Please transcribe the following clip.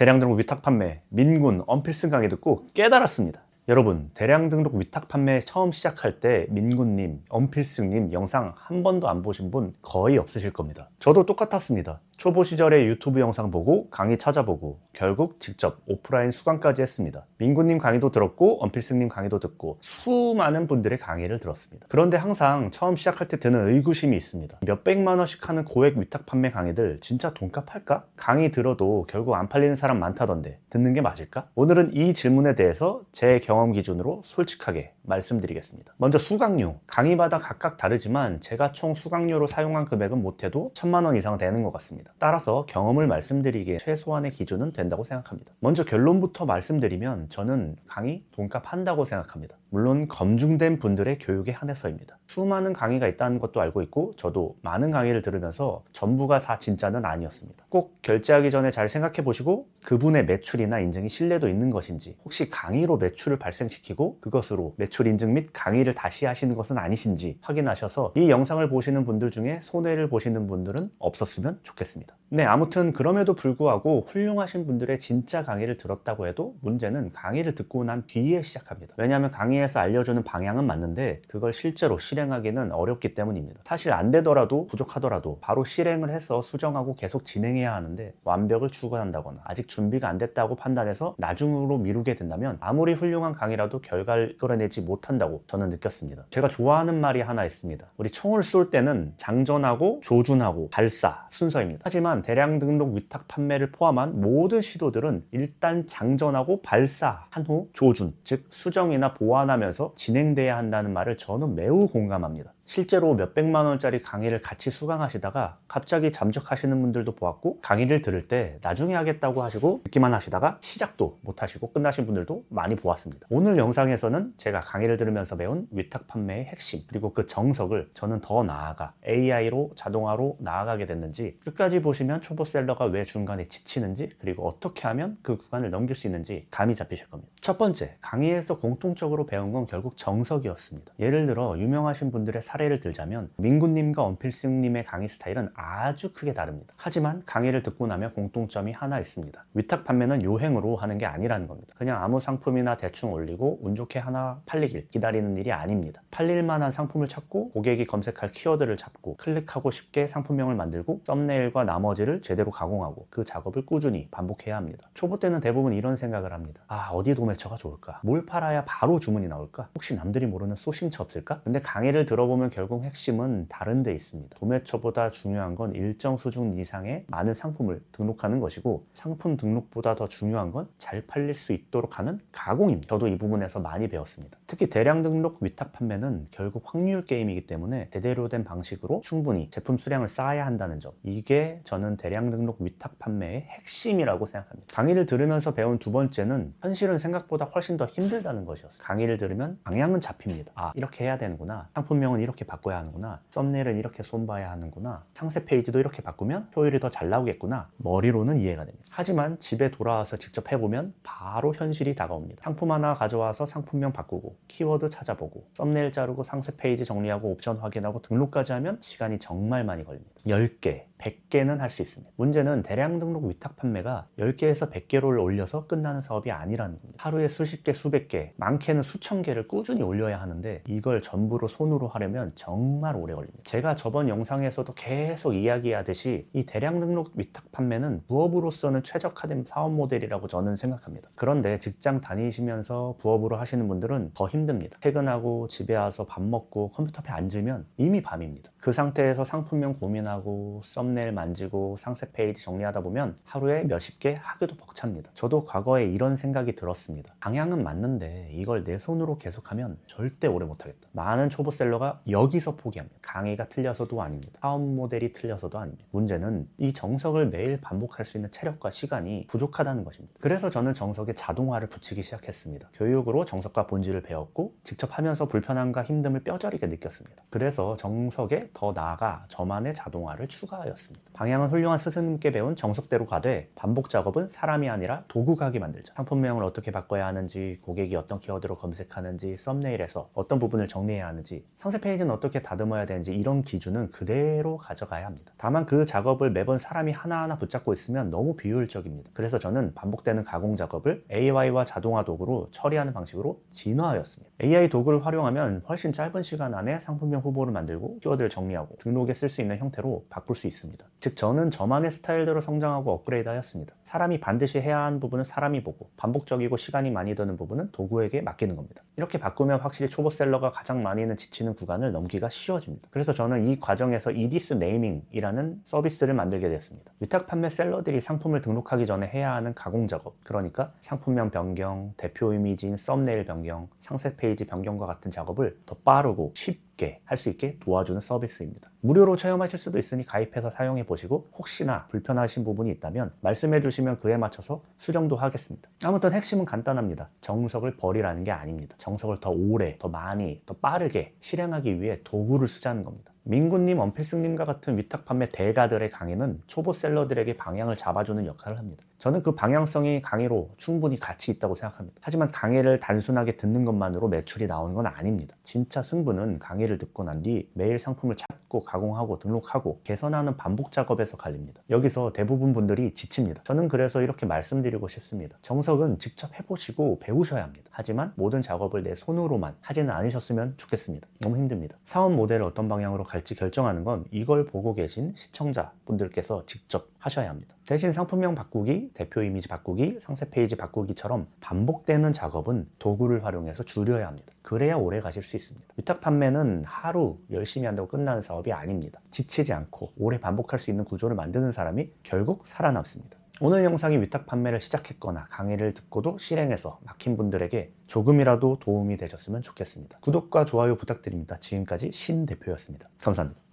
대량 등록 위탁 판매, 민군, 언필승 강의 듣고 깨달았습니다. 여러분, 대량 등록 위탁 판매 처음 시작할 때 민군님, 언필승님 영상 한 번도 안 보신 분 거의 없으실 겁니다. 저도 똑같았습니다. 초보 시절에 유튜브 영상 보고 강의 찾아보고 결국 직접 오프라인 수강까지 했습니다. 민구님 강의도 들었고 언필승님 강의도 듣고 수많은 분들의 강의를 들었습니다. 그런데 항상 처음 시작할 때 드는 의구심이 있습니다. 몇백만 원씩 하는 고액 위탁 판매 강의들 진짜 돈값 할까? 강의 들어도 결국 안 팔리는 사람 많다던데 듣는 게 맞을까? 오늘은 이 질문에 대해서 제 경험 기준으로 솔직하게 말씀드리겠습니다. 먼저 수강료, 강의마다 각각 다르지만 제가 총 수강료로 사용한 금액은 못해도 1000만 원 이상 되는 것 같습니다. 따라서 경험을 말씀드리기에 최소한의 기준은 된다고 생각합니다. 먼저 결론부터 말씀드리면 저는 강의 돈값 한다고 생각합니다. 물론 검증된 분들의 교육에 한해서입니다. 수많은 강의가 있다는 것도 알고 있고 저도 많은 강의를 들으면서 전부가 다 진짜는 아니었습니다. 꼭 결제하기 전에 잘 생각해 보시고 그분의 매출이나 인증이 신뢰도 있는 것인지, 혹시 강의로 매출을 발생시키고 그것으로 매출 인증 및 강의를 다시 하시는 것은 아니신지 확인하셔서 이 영상을 보시는 분들 중에 손해를 보시는 분들은 없었으면 좋겠습니다. 네, 아무튼 그럼에도 불구하고 훌륭하신 분들의 진짜 강의를 들었다고 해도 문제는 강의를 듣고 난 뒤에 시작합니다. 왜냐하면 강의에서 알려주는 방향은 맞는데 그걸 실제로 실행하기는 어렵기 때문입니다. 사실 안 되더라도 부족하더라도 바로 실행을 해서 수정하고 계속 진행해야 하는데 완벽을 추구한다거나 아직 준비가 안 됐다고 판단해서 나중으로 미루게 된다면 아무리 훌륭한 강의라도 결과를 이끌어내지 못한다고 저는 느꼈습니다. 제가 좋아하는 말이 하나 있습니다. 우리 총을 쏠 때는 장전하고 조준하고 발사 순서입니다. 하지만 대량 등록 위탁 판매를 포함한 모든 시도들은 일단 장전하고 발사한 후 조준, 즉 수정이나 보완하면서 진행돼야 한다는 말을 저는 매우 공감합니다. 실제로 몇백만 원짜리 강의를 같이 수강하시다가 갑자기 잠적하시는 분들도 보았고, 강의를 들을 때 나중에 하겠다고 하시고 듣기만 하시다가 시작도 못 하시고 끝나신 분들도 많이 보았습니다. 오늘 영상에서는 제가 강의를 들으면서 배운 위탁 판매의 핵심, 그리고 그 정석을 저는 더 나아가 AI로 자동화로 나아가게 됐는지, 끝까지 보시면 초보셀러가 왜 중간에 지치는지, 그리고 어떻게 하면 그 구간을 넘길 수 있는지 감이 잡히실 겁니다. 첫 번째, 강의에서 공통적으로 배운 건 결국 정석이었습니다. 예를 들어 유명하신 분들의 사례를 들자면 민구님과 언필승님의 강의 스타일은 아주 크게 다릅니다. 하지만 강의를 듣고 나면 공통점이 하나 있습니다. 위탁 판매는 요행으로 하는 게 아니라는 겁니다. 그냥 아무 상품이나 대충 올리고 운 좋게 하나 팔리길 기다리는 일이 아닙니다. 팔릴 만한 상품을 찾고 고객이 검색할 키워드를 잡고 클릭하고 쉽게 상품명을 만들고 썸네일과 나머지를 제대로 가공하고 그 작업을 꾸준히 반복해야 합니다. 초보 때는 대부분 이런 생각을 합니다. 어디 도매처가 좋을까? 뭘 팔아야 바로 주문이 나올까? 혹시 남들이 모르는 소싱처 없을까? 근데 강의를 들어보면 결국 핵심은 다른 데 있습니다. 도매처보다 중요한 건 일정 수준 이상의 많은 상품을 등록하는 것이고, 상품 등록보다 더 중요한 건 잘 팔릴 수 있도록 하는 가공입니다. 저도 이 부분에서 많이 배웠습니다. 특히 대량 등록 위탁 판매는 결국 확률 게임이기 때문에 제대로 된 방식으로 충분히 제품 수량을 쌓아야 한다는 점, 이게 저는 대량 등록 위탁 판매의 핵심이라고 생각합니다. 강의를 들으면서 배운 두 번째는 현실은 생각보다 훨씬 더 힘들다는 것이었어요. 강의를 들으면 방향은 잡힙니다. 이렇게 해야 되는구나, 상품명은 이렇게 바꿔야 하는구나, 썸네일은 이렇게 손봐야 하는구나, 상세 페이지도 이렇게 바꾸면 효율이 더 잘 나오겠구나, 머리로는 이해가 됩니다. 하지만 집에 돌아와서 직접 해보면 바로 현실이 다가옵니다. 상품 하나 가져와서 상품명 바꾸고 키워드 찾아보고 썸네일 자르고 상세 페이지 정리하고 옵션 확인하고 등록까지 하면 시간이 정말 많이 걸립니다. 10개, 100개는 할 수 있습니다. 문제는 대량 등록 위탁 판매가 10개에서 100개를 올려서 끝나는 사업이 아니라는 겁니다. 하루에 수십 개, 수백 개, 많게는 수천 개를 꾸준히 올려야 하는데 이걸 전부로 손으로 하려면 정말 오래 걸립니다. 제가 저번 영상에서도 계속 이야기하듯이 이 대량 등록 위탁 판매는 부업으로서는 최적화된 사업 모델이라고 저는 생각합니다. 그런데 직장 다니시면서 부업으로 하시는 분들은 더 힘듭니다. 퇴근하고 집에 와서 밥 먹고 컴퓨터 앞에 앉으면 이미 밤입니다. 그 상태에서 상품명 고민하고 썸네일 만지고 상세 페이지 정리하다 보면 하루에 몇십 개 하기도 벅찹니다. 저도 과거에 이런 생각이 들었습니다. 방향은 맞는데 이걸 내 손으로 계속하면 절대 오래 못하겠다. 많은 초보셀러가 여기서 포기합니다. 강의가 틀려서도 아닙니다. 사업 모델이 틀려서도 아닙니다. 문제는 이 정석을 매일 반복할 수 있는 체력과 시간이 부족하다는 것입니다. 그래서 저는 정석에 자동화를 붙이기 시작했습니다. 교육으로 정석과 본질을 배웠고 직접 하면서 불편함과 힘듦을 뼈저리게 느꼈습니다. 그래서 정석에 더 나아가 저만의 자동화를 추가하였습니다. 방향은 훌륭한 스승님께 배운 정석대로 가되 반복 작업은 사람이 아니라 도구각이 만들자. 상품명을 어떻게 바꿔야 하는지, 고객이 어떤 키워드로 검색하는지, 썸네일에서 어떤 부분을 정리해야 하는지, 상세 페이지 사이즈는 어떻게 다듬어야 되는지 이런 기준은 그대로 가져가야 합니다. 다만 그 작업을 매번 사람이 하나하나 붙잡고 있으면 너무 비효율적입니다. 그래서 저는 반복되는 가공 작업을 AI와 자동화 도구로 처리하는 방식으로 진화하였습니다. AI 도구를 활용하면 훨씬 짧은 시간 안에 상품명 후보를 만들고 키워드를 정리하고 등록에 쓸 수 있는 형태로 바꿀 수 있습니다. 즉 저는 저만의 스타일대로 성장하고 업그레이드 하였습니다. 사람이 반드시 해야 하는 부분은 사람이 보고 반복적이고 시간이 많이 드는 부분은 도구에게 맡기는 겁니다. 이렇게 바꾸면 확실히 초보셀러가 가장 많이는 지치는 구간을 넘기가 쉬워집니다. 그래서 저는 이 과정에서 이디스 네이밍이라는 서비스를 만들게 됐습니다. 위탁 판매 셀러들이 상품을 등록하기 전에 해야 하는 가공 작업, 그러니까 상품명 변경, 대표 이미지인 썸네일 변경, 상세 페이지 변경과 같은 작업을 더 빠르고 쉽게 할 수 있게 도와주는 서비스입니다. 무료로 체험하실 수도 있으니 가입해서 사용해 보시고 혹시나 불편하신 부분이 있다면 말씀해 주시면 그에 맞춰서 수정도 하겠습니다. 아무튼 핵심은 간단합니다. 정석을 버리라는 게 아닙니다. 정석을 더 오래, 더 많이, 더 빠르게 실행하기 위해 도구를 쓰자는 겁니다. 민구님, 원필승님과 같은 위탁 판매 대가들의 강의는 초보 셀러들에게 방향을 잡아주는 역할을 합니다. 저는 그 방향성이 강의로 충분히 가치 있다고 생각합니다. 하지만 강의를 단순하게 듣는 것만으로 매출이 나오는 건 아닙니다. 진짜 승부는 강의를 듣고 난 뒤 매일 상품을 찾고 가공하고 등록하고 개선하는 반복 작업에서 갈립니다. 여기서 대부분 분들이 지칩니다. 저는 그래서 이렇게 말씀드리고 싶습니다. 정석은 직접 해보시고 배우셔야 합니다. 하지만 모든 작업을 내 손으로만 하지는 않으셨으면 좋겠습니다. 너무 힘듭니다. 사업 모델을 어떤 방향으로 갈지 결정하는 건 이걸 보고 계신 시청자분들께서 직접 하셔야 합니다. 대신 상품명 바꾸기, 대표 이미지 바꾸기, 상세 페이지 바꾸기처럼 반복되는 작업은 도구를 활용해서 줄여야 합니다. 그래야 오래 가실 수 있습니다. 위탁 판매는 하루 열심히 한다고 끝나는 사업이 아닙니다. 지치지 않고 오래 반복할 수 있는 구조를 만드는 사람이 결국 살아남습니다. 오늘 영상이 위탁 판매를 시작했거나 강의를 듣고도 실행해서 막힌 분들에게 조금이라도 도움이 되셨으면 좋겠습니다. 구독과 좋아요 부탁드립니다. 지금까지 신 대표였습니다. 감사합니다.